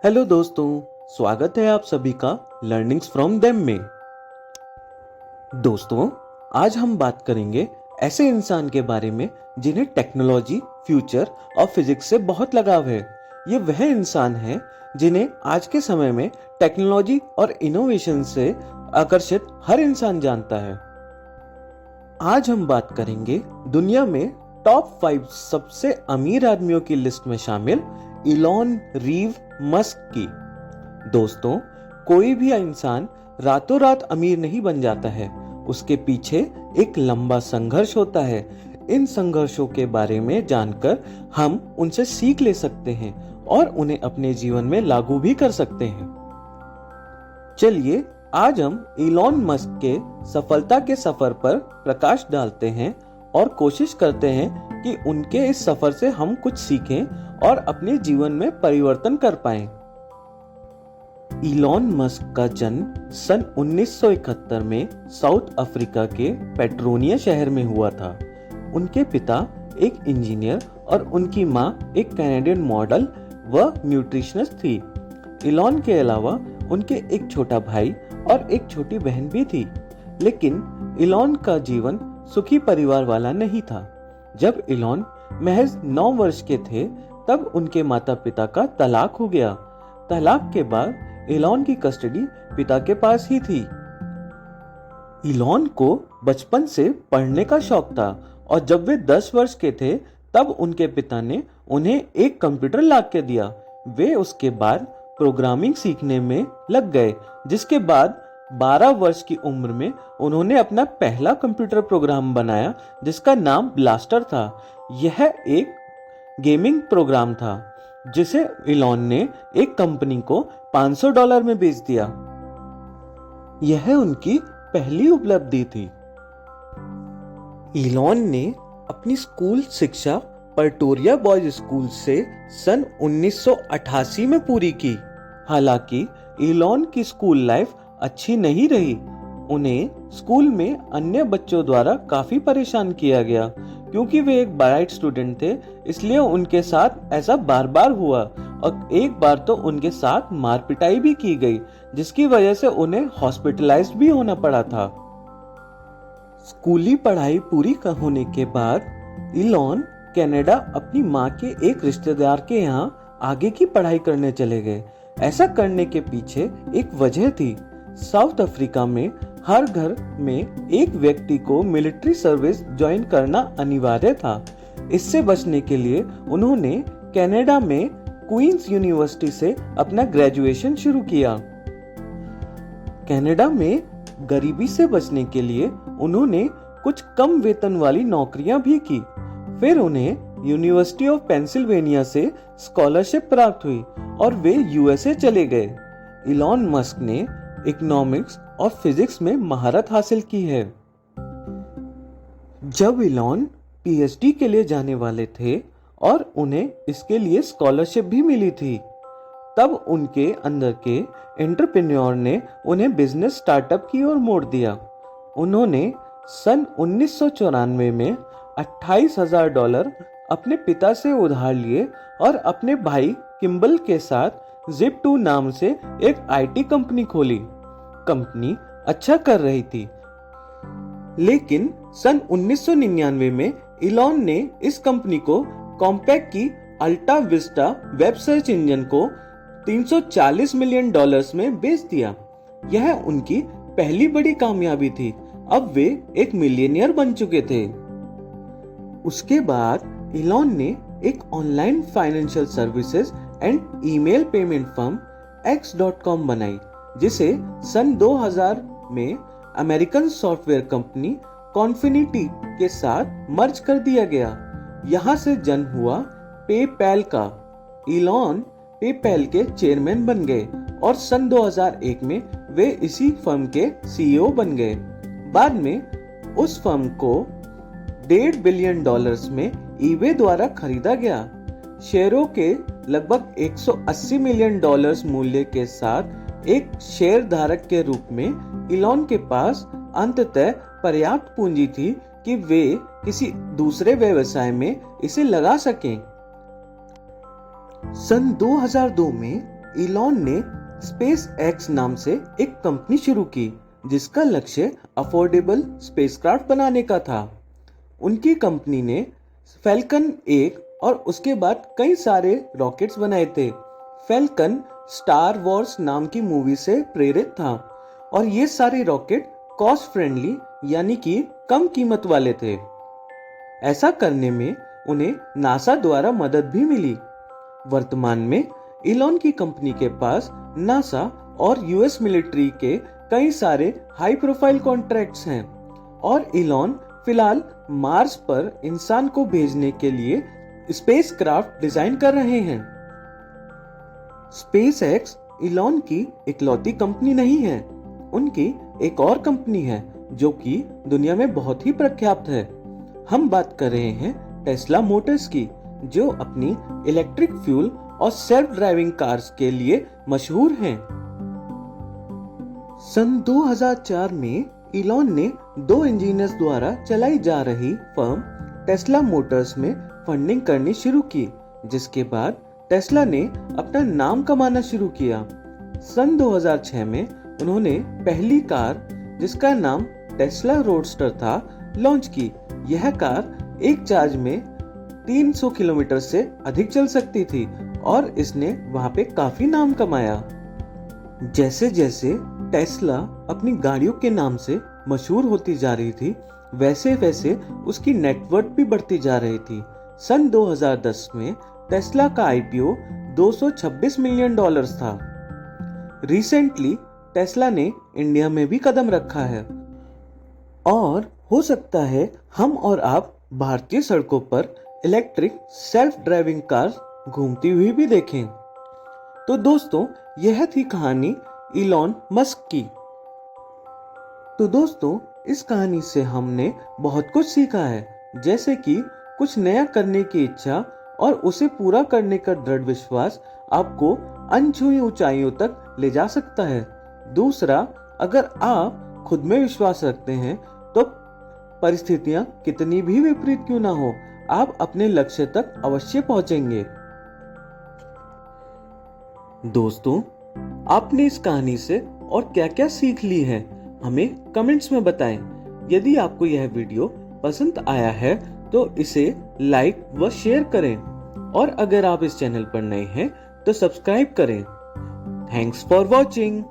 Hello दोस्तों, स्वागत है आप सभी का लर्निंग्स फ्रॉम देम में। दोस्तों, आज हम बात करेंगे ऐसे इंसान के बारे में जिन्हें टेक्नोलॉजी, फ्यूचर और फिजिक्स से बहुत लगाव है। ये वह इंसान है जिन्हें आज के समय में टेक्नोलॉजी और इनोवेशन से आकर्षित हर इंसान जानता है। आज हम बात करेंगे दुनिया में टॉप 5 सबसे अमीर आदमियों की लिस्ट में शामिल इलॉन रीव मस्क की। दोस्तों, कोई भी इंसान रातों रात अमीर नहीं बन जाता है, उसके पीछे एक लंबा संघर्ष होता है। इन संघर्षों के बारे में जानकर हम उनसे सीख ले सकते हैं और उन्हें अपने जीवन में लागू भी कर सकते हैं। चलिए आज हम इलॉन मस्क के सफलता के सफर पर प्रकाश डालते हैं और कोशिश करते हैं कि उनके इस सफर से हम कुछ सीखें और अपने जीवन में परिवर्तन कर पाएं। इलॉन मस्क का जन्म सन 1971 में साउथ अफ्रीका के पेट्रोनिया शहर में हुआ था। उनके पिता एक इंजीनियर और उनकी मां एक कैनेडियन मॉडल व न्यूट्रिशनिस्ट थी। इलॉन के अलावा उनके एक छोटा भाई और एक छोटी बहन भी थी, लेकिन इलॉन का जीवन सुखी परिवार वाला नहीं था। जब इलॉन महज 9 वर्ष के थे तब उनके माता पिता का तलाक हो गया। तलाक के बाद इलॉन की कस्टडी पिता के पास ही थी। इलॉन को बचपन से पढ़ने का शौक था और जब वे 10 वर्ष के थे तब उनके पिता ने उन्हें एक कंप्यूटर ला के दिया। वे उसके बाद प्रोग्रामिंग सीखने में लग गए, जिसके बाद 12 वर्ष की उम्र में उन्होंने अपना पहला कंप्यूटर प्रोग्राम बनाया जिसका नाम ब्लास्टर था। यह एक गेमिंग प्रोग्राम था जिसे इलॉन ने एक कंपनी को $500 में बेच दिया। यह उनकी पहली उपलब्धि थी। इलॉन ने अपनी स्कूल शिक्षा प्रेटोरिया बॉयज स्कूल से सन 1988 में पूरी की। हालांकि इलॉन की स्कूल लाइफ अच्छी नहीं रही। उन्हें स्कूल में अन्य बच्चों द्वारा काफी परेशान किया गया। क्योंकि वे एक ब्राइट स्टूडेंट थे, इसलिए उनके साथ ऐसा बार बार हुआ और एक बार तो उनके साथ मार पिटाई भी की गई, जिसकी वजह से उन्हें हॉस्पिटलाइज्ड भी होना पड़ा था। स्कूली पढ़ाई पूरी होने के बाद इलॉन कनाडा अपनी मां के एक रिश्तेदार के यहाँ आगे की पढ़ाई करने चले गए। ऐसा करने के पीछे एक वजह थी। साउथ अफ्रीका में हर घर में एक व्यक्ति को मिलिट्री सर्विस ज्वाइन करना अनिवार्य था। इससे बचने के लिए उन्होंने कनाडा में क्वींस यूनिवर्सिटी से अपना ग्रेजुएशन शुरू किया। कनाडा में गरीबी से बचने के लिए उन्होंने कुछ कम वेतन वाली नौकरियां भी की। फिर उन्हें यूनिवर्सिटी ऑफ पेंसिल्वेनिया से स्कॉलरशिप प्राप्त हुई और वे यूएसए चले गए। इलॉन मस्क ने इकोनॉमिक्स और फिजिक्स में महारत हासिल की है। जब इलॉन पीएचडी के लिए जाने वाले थे और उन्हें इसके लिए स्कॉलरशिप भी मिली थी, तब उनके अंदर के एंटरप्रेन्योर ने उन्हें बिजनेस स्टार्टअप की ओर मोड़ दिया। उन्होंने सन 1994 में $28,000 अपने पिता से उधार लिए और अपने भाई किम्बल के साथ Zip2 नाम से एक आईटी कंपनी खोली। कंपनी अच्छा कर रही थी, लेकिन सन 1999 में इलॉन ने इस कंपनी को कॉम्पैक्ट की अल्टा विस्टा वेब सर्च इंजन को $340 मिलियन में बेच दिया। यह उनकी पहली बड़ी कामयाबी थी। अब वे एक मिलियनियर बन चुके थे। उसके बाद इलॉन ने एक online financial services and email payment firm X.com बनाई, जिसे सन 2000 में अमेरिकन सॉफ्टवेयर कंपनी कॉन्फिनिटी के साथ मर्ज कर दिया गया। यहां से जन्म हुआ पेपैल का। इलॉन पेपैल के चेयरमैन बन गए और सन 2001 में वे इसी फर्म के सीईओ बन गए। बाद में उस फर्म को $1.5 बिलियन में ईबे द्वारा खरीदा गया। शेयरों के लगभग $180 मिलियन मूल्य के साथ एक शेयर धारक के रूप में इलॉन के पास अंततः पर्याप्त पूंजी थी कि वे किसी दूसरे व्यवसाय में इसे लगा सकें। सन 2002 में इलॉन ने स्पेस एक्स नाम से एक कंपनी शुरू की जिसका लक्ष्य अफोर्डेबल स्पेसक्राफ्ट बनाने का था। उनकी कंपनी ने फैल्कन 1 और उसके बाद कई सारे रॉकेट्स बनाए थे। फैल्कन स्टार वॉर्स नाम की मूवी से प्रेरित था और ये सारे रॉकेट कॉस्ट फ्रेंडली यानी कि कम कीमत वाले थे। ऐसा करने में उन्हें नासा द्वारा मदद भी मिली। वर्तमान में इलॉन की कंपनी के पास नासा और यूएस मिलिट्री के कई सारे हाई प्रोफाइल कॉन्ट्रैक्ट्स हैं और इलॉन फिलहाल मार्स पर इंसान को भेजने के लिए स्पेसक्राफ्ट डिजाइन कर रहे हैं। स्पेस एक्स इलॉन की इकलौती कंपनी नहीं है। उनकी एक और कंपनी है जो कि दुनिया में बहुत ही प्रख्यात है। हम बात कर रहे हैं टेस्ला मोटर्स की, जो अपनी इलेक्ट्रिक फ्यूल और सेल्फ ड्राइविंग कार्स के लिए मशहूर हैं। सन 2004 में इलॉन ने 2 इंजीनियर्स द्वारा चलाई जा रही फर्म टेस्ला मोटर्स में फंडिंग करनी शुरू की, जिसके बाद टेस्ला ने अपना नाम कमाना शुरू किया। सन 2006 में उन्होंने पहली कार, जिसका नाम टेस्ला रोडस्टर था, लॉन्च की। यह कार एक चार्ज में 300 किलोमीटर से अधिक चल सकती थी और इसने वहां पे काफी नाम कमाया। जैसे जैसे टेस्ला अपनी गाड़ियों के नाम से मशहूर होती जा रही थी, वैसे वैसे उसकी नेटवर्थ भी बढ़ती जा रही थी। सन 2010 में टेस्ला का आईपीओ $226 मिलियन था। रिसेंटली टेस्ला ने इंडिया में भी कदम रखा है और हो सकता है हम और आप भारतीय सड़कों पर इलेक्ट्रिक सेल्फ ड्राइविंग कार्स घूमती हुई भी देखें। तो दोस्तों, यह थी कहानी इलॉन मस्क की। तो दोस्तों, इस कहानी से हमने बहुत कुछ सीखा है, जैसे कि कुछ नया करने की इच्छा और उसे पूरा करने का दृढ़ विश्वास आपको अनछुई ऊंचाइयों तक ले जा सकता है। दूसरा, अगर आप खुद में विश्वास रखते हैं तो परिस्थितियां कितनी भी विपरीत क्यों ना हो, आप अपने लक्ष्य तक अवश्य पहुंचेंगे। दोस्तों, आपने इस कहानी से और क्या क्या सीख ली है, हमें कमेंट्स में बताएं। यदि आपको यह वीडियो पसंद आया है तो इसे लाइक व शेयर करें और अगर आप इस चैनल पर नए हैं तो सब्सक्राइब करें। Thanks for watching.